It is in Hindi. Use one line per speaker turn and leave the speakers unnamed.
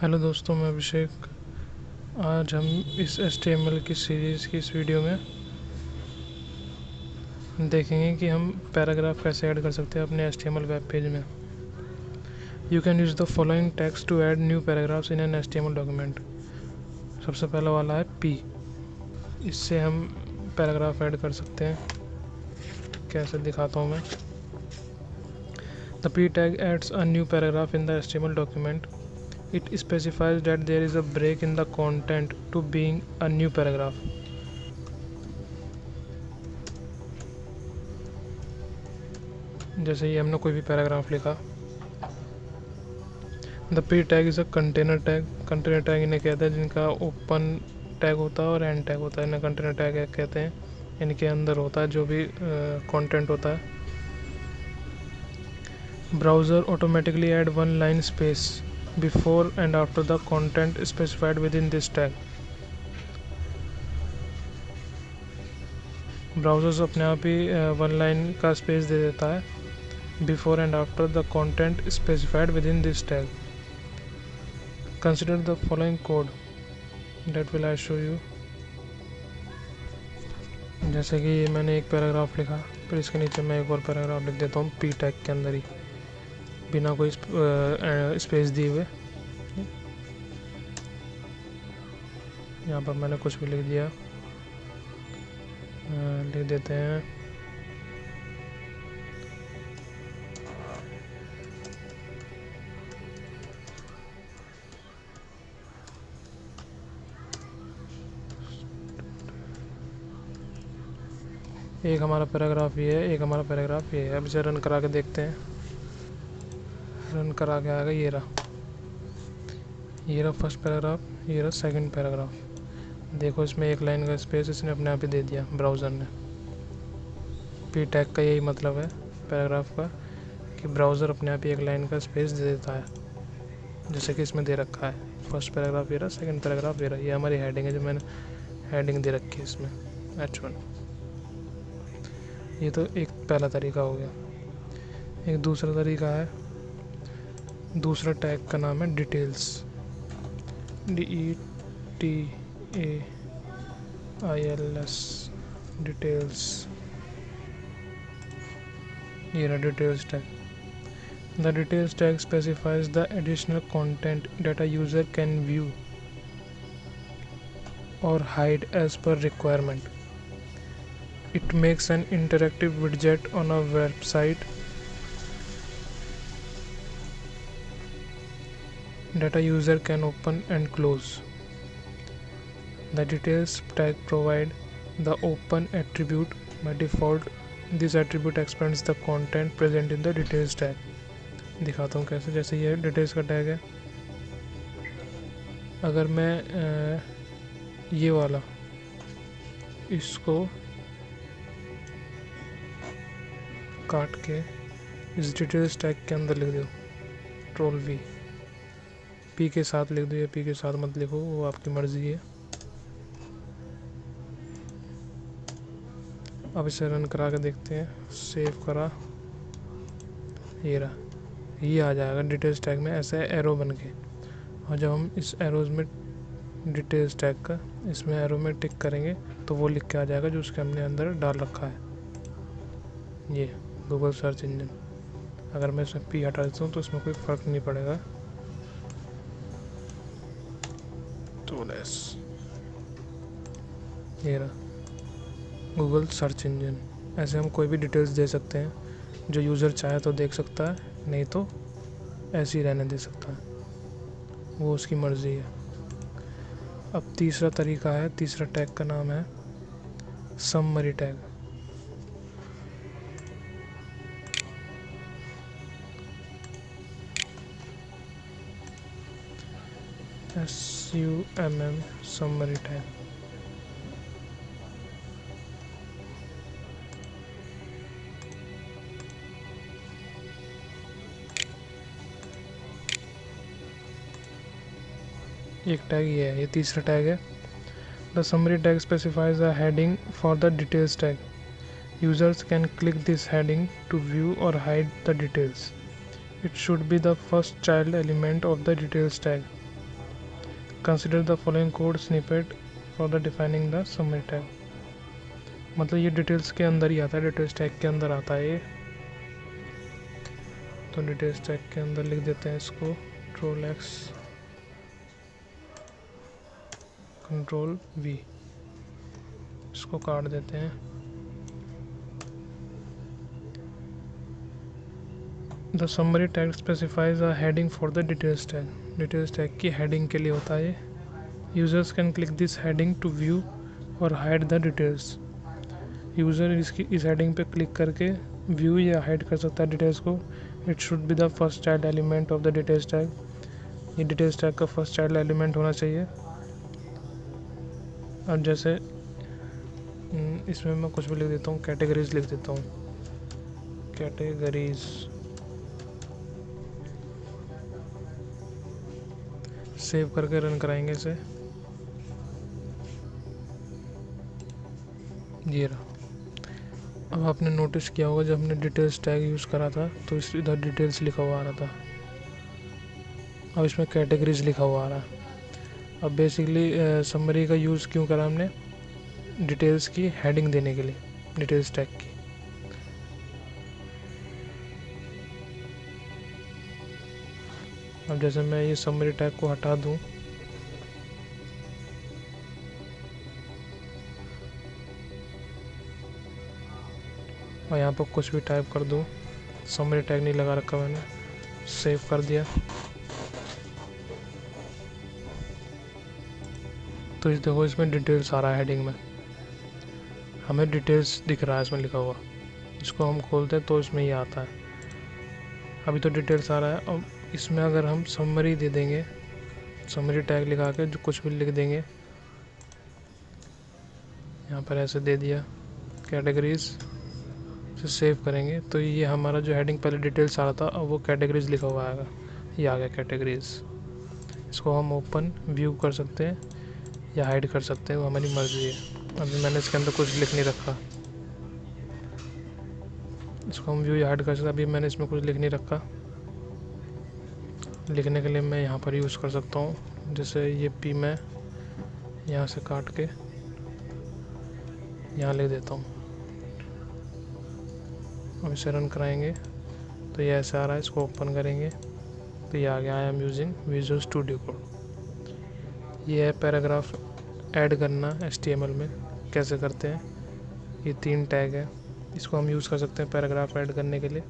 हेलो दोस्तों, मैं अभिषेक। आज हम इस HTML की सीरीज़ की इस वीडियो में देखेंगे कि हम पैराग्राफ कैसे ऐड कर सकते हैं अपने HTML वेब पेज में। You can use the following text to add new paragraphs in an HTML document. सबसे पहला वाला है P। इससे हम पैराग्राफ ऐड कर सकते हैं। कैसे दिखाता हूँ मैं। The P tag adds a new paragraph in the HTML document. It specifies that there is a break in the content to being a new paragraph. जैसे ये हमने कोई भी पैराग्राफ लिखा। The P tag is a container tag. Container tag इन्हें कहते हैं जिनका ओपन टैग होता है और एंड टैग होता है। इन्हें कंटेनर टैग कहते हैं। इनके अंदर होता है जो भी कंटेंट होता है। Browser automatically add one line space before and after the content specified with in this tag. Browsers अपने आप ही वन लाइन का स्पेस दे देता है before and after the content specified with in this tag. Consider the following code that will I show you. जैसे कि मैंने एक पैराग्राफ लिखा, फिर इसके नीचे मैं एक और पैराग्राफ लिख देता हूँ P टैग के अंदर ही, बिना कोई स्पेस दिए हुए। यहाँ पर मैंने कुछ भी लिख दिया। लिख देते हैं एक हमारा पैराग्राफ ये है, एक हमारा पैराग्राफ ये है। अब इसे रन करा के देखते हैं। रन करा के आएगा, ये रहा फर्स्ट पैराग्राफ, ये रहा सेकंड पैराग्राफ। देखो इसमें एक लाइन का स्पेस इसने अपने आप ही दे दिया ब्राउज़र ने। P टैग का यही मतलब है पैराग्राफ का, कि ब्राउज़र अपने आप ही एक लाइन का स्पेस दे देता है, जैसे कि इसमें दे रखा है। फर्स्ट पैराग्राफ ये रहा, सेकंड पैराग्राफ ये रहा। ये हमारी हेडिंग है, जो मैंने हेडिंग दे रखी है इसमें H1। ये तो एक पहला तरीका हो गया। एक दूसरा तरीका है, दूसरा टैग का नाम है डिटेल्स। DETAILS, details. ये रहा details tag. The details tag specifies the additional content that a user can view or hide as per requirement. It makes an interactive widget on a website that a user can open and close. The details tag provide the open attribute. By default, this attribute expands the content present in the details tag. दिखाता हूँ कैसे। जैसे ये डिटेल्स का टैग है, अगर मैं ये वाला इसको काट के इस डिटेल्स टैग के अंदर लिख दो ट्रोल P के साथ लिख दो या P के साथ मत लिखो, वो आपकी मर्जी है। अब इसे रन करा के देखते हैं। सेव करा, ये रहा, ये आ जाएगा डिटेल्स टैग में ऐसे एरो बन के। और जब हम इस एरोज में डिटेल्स टैग का इसमें एरो में टिक करेंगे तो वो लिख के आ जाएगा जो उसके हमने अंदर डाल रखा है, ये गूगल सर्च इंजन। अगर मैं इसमें P हटा देता हूँ तो इसमें कोई फ़र्क नहीं पड़ेगा। तो लेस, ये रहा गूगल सर्च इंजन। ऐसे हम कोई भी डिटेल्स दे सकते हैं, जो यूज़र चाहे तो देख सकता है, नहीं तो ऐसे ही रहने दे सकता है, वो उसकी मर्ज़ी है। अब तीसरा तरीका है, तीसरा टैग का नाम है summary tag. SUMM, summary tag. एक टैग ये है, ये तीसरा टैग है। The summary tag specifies a heading for the details tag. Users can click this heading to view or hide the details. It should be the first child element of the details tag. Consider the following code snippet for the defining the summary tag. मतलब ये डिटेल्स के अंदर ही आता है, डिटेल्स टैग के अंदर आता है ये। तो डिटेल्स टैग के अंदर लिख देते हैं इसको Ctrl+X Ctrl+V, इसको काट देते हैं। The summary tag specifies a heading for the details tag. Details tag की हेडिंग के लिए होता है ये। Users can click this heading to view or hide the details. User इस हेडिंग पे क्लिक करके व्यू या हाइड कर सकता है डिटेल्स को। It should be the first child element of the details tag. ये डिटेल्स टैग का फर्स्ट चाइल्ड एलिमेंट होना चाहिए। अब जैसे इसमें मैं कुछ भी लिख देता हूँ, कैटेगरीज लिख देता हूँ, कैटेगरीज। सेव करके रन कराएंगे इसे। ये रहा। अब आपने नोटिस किया होगा जब हमने डिटेल्स टैग यूज़ करा था तो इस इधर डिटेल्स लिखा हुआ आ रहा था, अब इसमें कैटेगरीज लिखा हुआ आ रहा है। अब बेसिकली समरी का यूज़ क्यों करा हमने? डिटेल्स की हेडिंग देने के लिए, डिटेल्स टैग की। अब जैसे मैं ये समरी टैग को हटा दूं और यहाँ पर कुछ भी टाइप कर दूं, समरी टैग नहीं लगा रखा मैंने, सेव कर दिया, तो इस देखो इसमें डिटेल्स आ रहा है। हेडिंग में हमें डिटेल्स दिख रहा है इसमें लिखा हुआ। इसको हम खोलते हैं तो इसमें ये आता है। अभी तो डिटेल्स आ रहा है। अब इसमें अगर हम समरी दे देंगे, समरी टैग लगा के जो कुछ भी लिख देंगे, यहाँ पर ऐसे दे दिया, कैटेगरीज से सेव करेंगे तो ये हमारा जो हेडिंग पहले डिटेल्स आ रहा था अब वो कैटेगरीज लिखा हुआ आएगा। ये आ गया कैटेगरीज। इसको हम ओपन व्यू कर सकते हैं या हाइड कर सकते हैं, वो हमारी मर्जी है। अभी मैंने इसके अंदर कुछ लिख नहीं रखा, इसको हम व्यू या हाइड कर सकते हैं। अभी मैंने इसमें कुछ लिख नहीं रखा, लिखने के लिए मैं यहाँ पर यूज़ कर सकता हूँ। जैसे ये पी मैं यहाँ से काट के यहाँ लिख देता हूँ। अब इसे रन कराएंगे तो ये ऐसे आ रहा है। इसको ओपन करेंगे तो ये आ गया, I am using visual studio code. ये है पैराग्राफ ऐड करना HTML में कैसे करते हैं। ये 3 टैग है, इसको हम यूज़ कर सकते हैं पैराग्राफ ऐड करने के लिए।